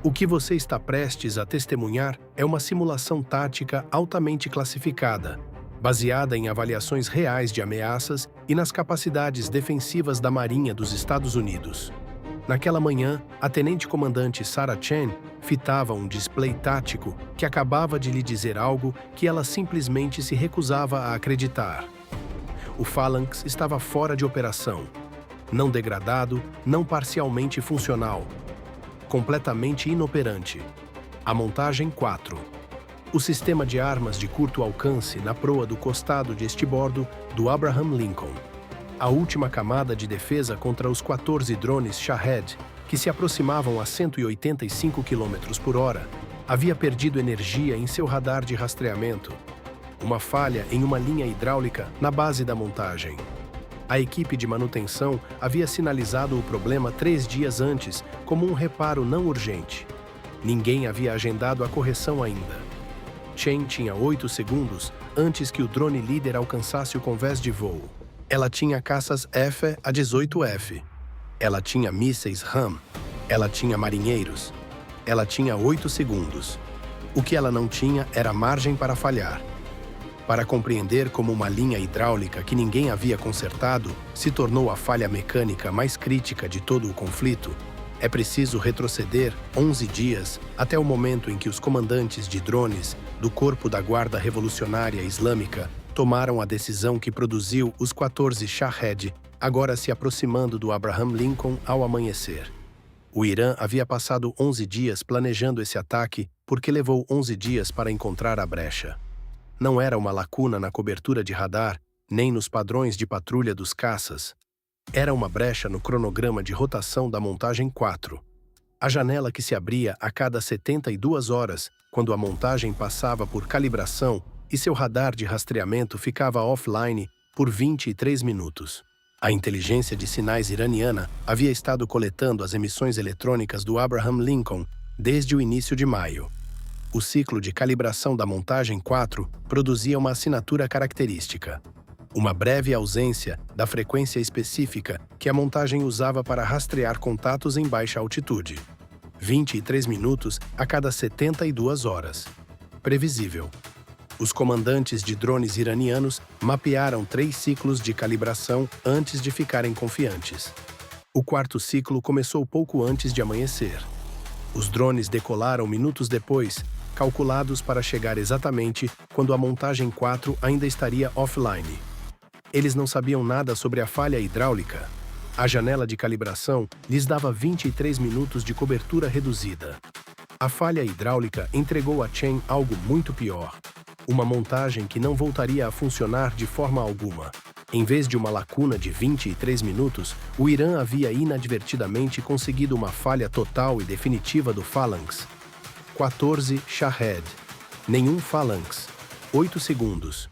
O que você está prestes a testemunhar é uma simulação tática altamente classificada, baseada em avaliações reais de ameaças e nas capacidades defensivas da Marinha dos Estados Unidos. Naquela manhã, a tenente-comandante Sarah Chen fitava um display tático que acabava de lhe dizer algo que ela simplesmente se recusava a acreditar. O Phalanx estava fora de operação, não degradado, não parcialmente funcional, completamente inoperante. A montagem 4. O sistema de armas de curto alcance na proa do costado de estibordo do Abraham Lincoln. A última camada de defesa contra os 14 drones Shahed, que se aproximavam a 185 km por hora, havia perdido energia em seu radar de rastreamento. Uma falha em uma linha hidráulica na base da montagem. A equipe de manutenção havia sinalizado o problema 3 dias antes como um reparo não urgente. Ninguém havia agendado a correção ainda. Chen tinha 8 segundos antes que o drone líder alcançasse o convés de voo. Ela tinha caças F a 18F. Ela tinha mísseis RAM. Ela tinha marinheiros. Ela tinha 8 segundos. O que ela não tinha era margem para falhar. Para compreender como uma linha hidráulica que ninguém havia consertado se tornou a falha mecânica mais crítica de todo o conflito, é preciso retroceder 11 dias até o momento em que os comandantes de drones do Corpo da Guarda Revolucionária Islâmica tomaram a decisão que produziu os 14 Shahed, agora se aproximando do Abraham Lincoln ao amanhecer. O Irã havia passado 11 dias planejando esse ataque porque levou 11 dias para encontrar a brecha. Não era uma lacuna na cobertura de radar, nem nos padrões de patrulha dos caças. Era uma brecha no cronograma de rotação da montagem 4. A janela que se abria a cada 72 horas, quando a montagem passava por calibração e seu radar de rastreamento ficava offline por 23 minutos. A inteligência de sinais iraniana havia estado coletando as emissões eletrônicas do Abraham Lincoln desde o início de maio. O ciclo de calibração da montagem 4 produzia uma assinatura característica. Uma breve ausência da frequência específica que a montagem usava para rastrear contatos em baixa altitude. 23 minutos a cada 72 horas. Previsível. Os comandantes de drones iranianos mapearam 3 ciclos de calibração antes de ficarem confiantes. O 4º ciclo começou pouco antes de amanhecer. Os drones decolaram minutos depois, calculados para chegar exatamente quando a montagem 4 ainda estaria offline. Eles não sabiam nada sobre a falha hidráulica. A janela de calibração lhes dava 23 minutos de cobertura reduzida. A falha hidráulica entregou a Chen algo muito pior. Uma montagem que não voltaria a funcionar de forma alguma. Em vez de uma lacuna de 23 minutos, o Irã havia inadvertidamente conseguido uma falha total e definitiva do Phalanx. 14 Shahed. Nenhum Phalanx. 8 segundos.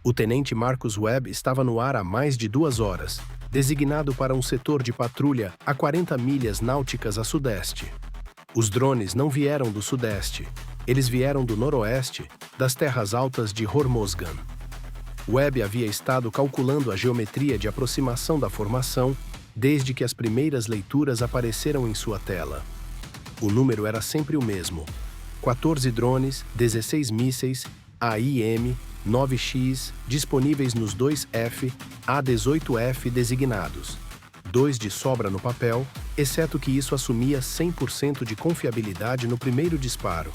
O tenente Marcus Webb estava no ar há mais de 2 horas, designado para um setor de patrulha a 40 milhas náuticas a sudeste. Os drones não vieram do sudeste. Eles vieram do noroeste, das terras altas de Hormozgan. Webb havia estado calculando a geometria de aproximação da formação desde que as primeiras leituras apareceram em sua tela. O número era sempre o mesmo. 14 drones, 16 mísseis, AIM, 9X, disponíveis nos 2F, A-18F designados. 2 de sobra no papel, exceto que isso assumia 100% de confiabilidade no primeiro disparo.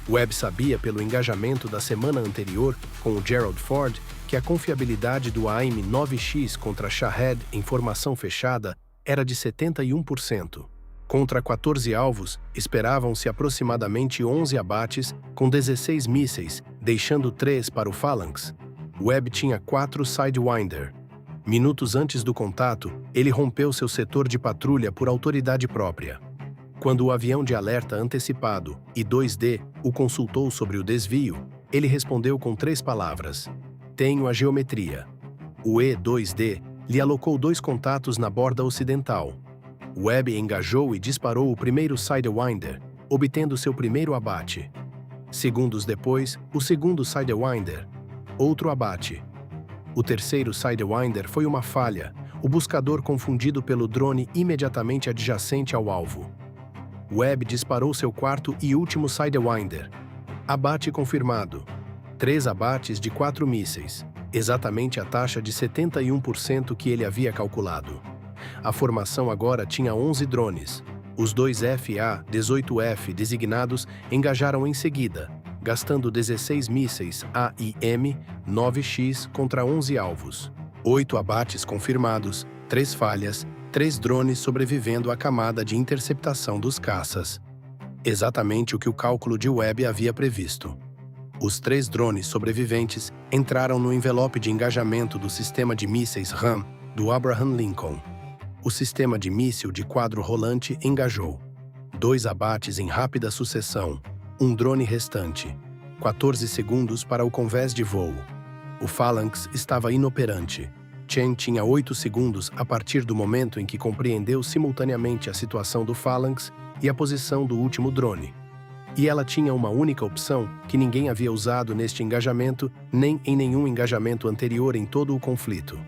Webb sabia pelo engajamento da semana anterior com o Gerald Ford que a confiabilidade do AIM 9X contra Shahed em formação fechada era de 71%. Contra 14 alvos, esperavam-se aproximadamente 11 abates com 16 mísseis, deixando 3 para o Phalanx. Webb tinha 4 Sidewinder. Minutos antes do contato, ele rompeu seu setor de patrulha por autoridade própria. Quando o avião de alerta antecipado, I-2D, o consultou sobre o desvio, ele respondeu com 3 palavras. Tenho a geometria. O E-2D lhe alocou 2 contatos na borda ocidental. Webb engajou e disparou o primeiro Sidewinder, obtendo seu primeiro abate. Segundos depois, o segundo Sidewinder. Outro abate. O terceiro Sidewinder foi uma falha, o buscador confundido pelo drone imediatamente adjacente ao alvo. Webb disparou seu quarto e último Sidewinder. Abate confirmado. 3 abates de 4 mísseis, exatamente a taxa de 71% que ele havia calculado. A formação agora tinha 11 drones. Os 2 FA-18F designados engajaram em seguida, gastando 16 mísseis AIM-9X contra 11 alvos. 8 abates confirmados, 3 falhas, 3 drones sobrevivendo à camada de interceptação dos caças. Exatamente o que o cálculo de Webb havia previsto. Os 3 drones sobreviventes entraram no envelope de engajamento do sistema de mísseis RAM do Abraham Lincoln. O sistema de míssil de quadro rolante engajou. 2 abates em rápida sucessão, um drone restante. 14 segundos para o convés de voo. O Phalanx estava inoperante. Chen tinha 8 segundos a partir do momento em que compreendeu simultaneamente a situação do Phalanx e a posição do último drone. E ela tinha uma única opção que ninguém havia usado neste engajamento nem em nenhum engajamento anterior em todo o conflito.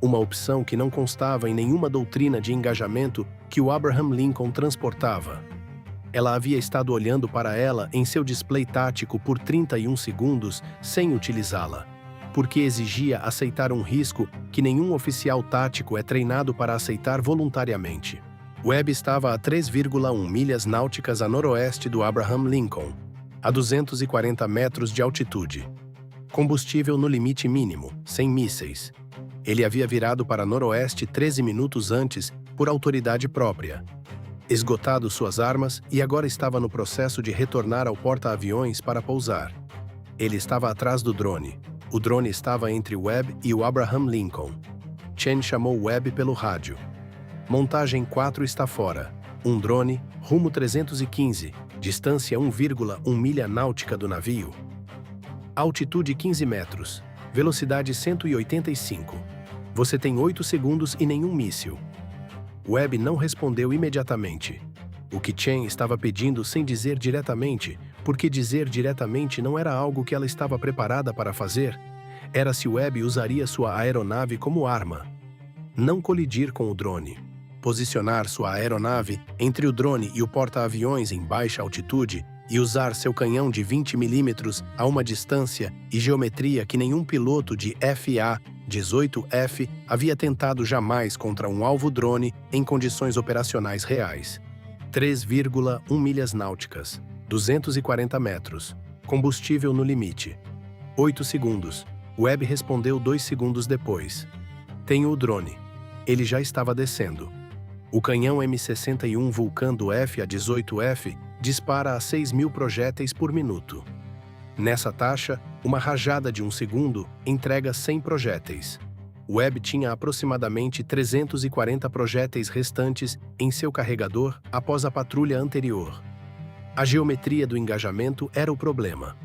Uma opção que não constava em nenhuma doutrina de engajamento que o Abraham Lincoln transportava. Ela havia estado olhando para ela em seu display tático por 31 segundos sem utilizá-la, porque exigia aceitar um risco que nenhum oficial tático é treinado para aceitar voluntariamente. Webb estava a 3,1 milhas náuticas a noroeste do Abraham Lincoln, a 240 metros de altitude. Combustível no limite mínimo, sem mísseis. Ele havia virado para noroeste 13 minutos antes, por autoridade própria. Esgotado suas armas e agora estava no processo de retornar ao porta-aviões para pousar. Ele estava atrás do drone. O drone estava entre Webb e o Abraham Lincoln. Chen chamou Webb pelo rádio. Montagem 4 está fora. Um drone, rumo 315, distância 1,1 milha náutica do navio. Altitude 15 metros, velocidade 185. Você tem 8 segundos e nenhum míssil. Webb não respondeu imediatamente. O que Chen estava pedindo sem dizer diretamente, porque dizer diretamente não era algo que ela estava preparada para fazer, era se Webb usaria sua aeronave como arma. Não colidir com o drone. Posicionar sua aeronave entre o drone e o porta-aviões em baixa altitude e usar seu canhão de 20 mm a uma distância e geometria que nenhum piloto de FA-18F havia tentado jamais contra um alvo drone em condições operacionais reais. 3,1 milhas náuticas, 240 metros. Combustível no limite. 8 segundos. Webb respondeu 2 segundos depois. Tenho o drone. Ele já estava descendo. O canhão M61 Vulcan do FA-18F dispara a 6.000 projéteis por minuto. Nessa taxa, uma rajada de 1 segundo entrega 100 projéteis. Webb tinha aproximadamente 340 projéteis restantes em seu carregador após a patrulha anterior. A geometria do engajamento era o problema.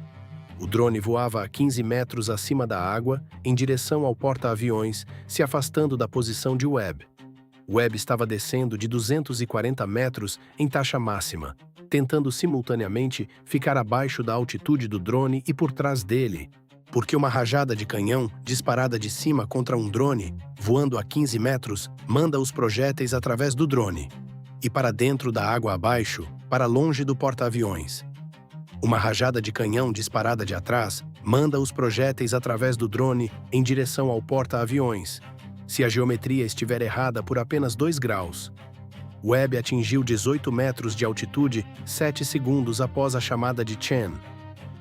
O drone voava a 15 metros acima da água, em direção ao porta-aviões, se afastando da posição de Webb. Webb estava descendo de 240 metros em taxa máxima, tentando simultaneamente ficar abaixo da altitude do drone e por trás dele, porque uma rajada de canhão disparada de cima contra um drone, voando a 15 metros, manda os projéteis através do drone e para dentro da água abaixo, para longe do porta-aviões. Uma rajada de canhão disparada de atrás manda os projéteis através do drone em direção ao porta-aviões, se a geometria estiver errada por apenas 2 graus. Webb atingiu 18 metros de altitude 7 segundos após a chamada de Chen.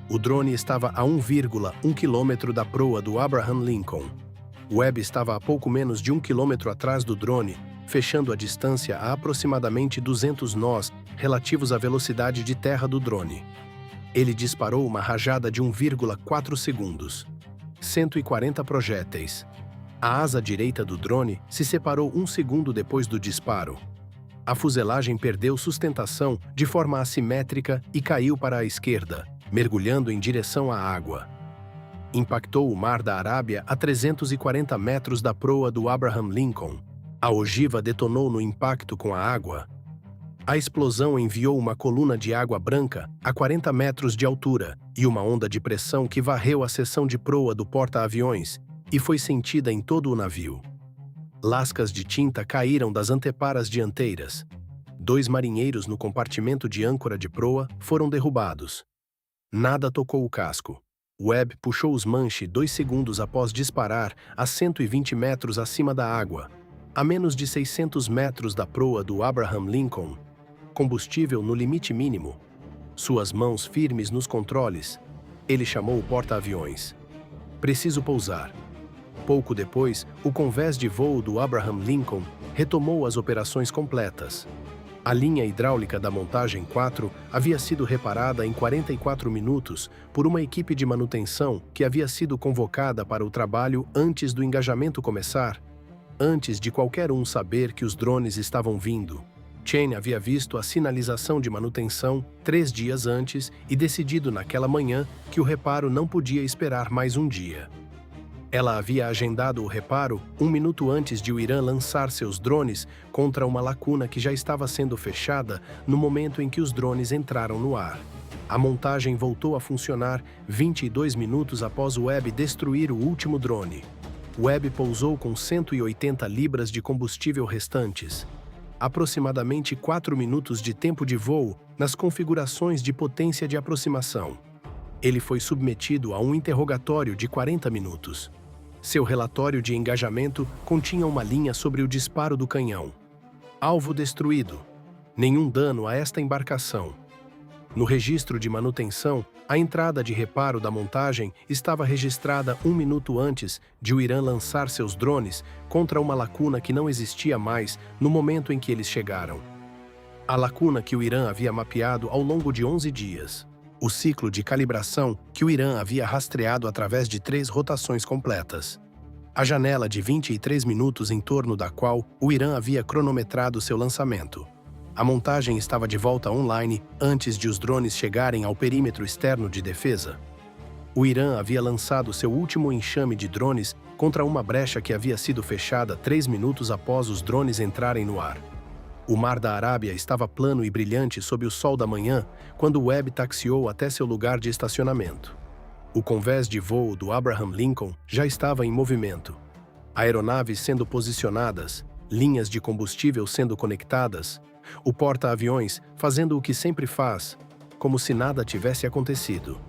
O drone estava a 1,1 quilômetro da proa do Abraham Lincoln. Webb estava a pouco menos de 1 quilômetro atrás do drone, fechando a distância a aproximadamente 200 nós relativos à velocidade de terra do drone. Ele disparou uma rajada de 1,4 segundos. 140 projéteis. A asa direita do drone se separou 1 segundo depois do disparo. A fuselagem perdeu sustentação de forma assimétrica e caiu para a esquerda, mergulhando em direção à água. Impactou o Mar da Arábia a 340 metros da proa do Abraham Lincoln. A ogiva detonou no impacto com a água. A explosão enviou uma coluna de água branca a 40 metros de altura e uma onda de pressão que varreu a seção de proa do porta-aviões e foi sentida em todo o navio. Lascas de tinta caíram das anteparas dianteiras. 2 marinheiros no compartimento de âncora de proa foram derrubados. Nada tocou o casco. Webb puxou os manche 2 segundos após disparar a 120 metros acima da água, a menos de 600 metros da proa do Abraham Lincoln. Combustível no limite mínimo. Suas mãos firmes nos controles. Ele chamou o porta-aviões. Preciso pousar. Pouco depois, o convés de voo do Abraham Lincoln retomou as operações completas. A linha hidráulica da montagem 4 havia sido reparada em 44 minutos por uma equipe de manutenção que havia sido convocada para o trabalho antes do engajamento começar, antes de qualquer um saber que os drones estavam vindo. Chen havia visto a sinalização de manutenção 3 dias antes e decidido naquela manhã que o reparo não podia esperar mais um dia. Ela havia agendado o reparo 1 minuto antes de o Irã lançar seus drones contra uma lacuna que já estava sendo fechada no momento em que os drones entraram no ar. A montagem voltou a funcionar 22 minutos após o Webb destruir o último drone. Webb pousou com 180 libras de combustível restantes. Aproximadamente 4 minutos de tempo de voo nas configurações de potência de aproximação. Ele foi submetido a um interrogatório de 40 minutos. Seu relatório de engajamento continha uma linha sobre o disparo do canhão. Alvo destruído. Nenhum dano a esta embarcação. No registro de manutenção, a entrada de reparo da montagem estava registrada 1 minuto antes de o Irã lançar seus drones contra uma lacuna que não existia mais no momento em que eles chegaram. A lacuna que o Irã havia mapeado ao longo de 11 dias. O ciclo de calibração que o Irã havia rastreado através de 3 rotações completas. A janela de 23 minutos em torno da qual o Irã havia cronometrado seu lançamento. A montagem estava de volta online antes de os drones chegarem ao perímetro externo de defesa. O Irã havia lançado seu último enxame de drones contra uma brecha que havia sido fechada 3 minutos após os drones entrarem no ar. O Mar da Arábia estava plano e brilhante sob o sol da manhã quando Webb taxiou até seu lugar de estacionamento. O convés de voo do Abraham Lincoln já estava em movimento. Aeronaves sendo posicionadas, linhas de combustível sendo conectadas, o porta-aviões fazendo o que sempre faz, como se nada tivesse acontecido.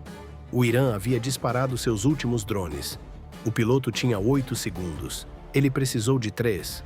O Irã havia disparado seus últimos drones. O piloto tinha 8 segundos. Ele precisou de 3.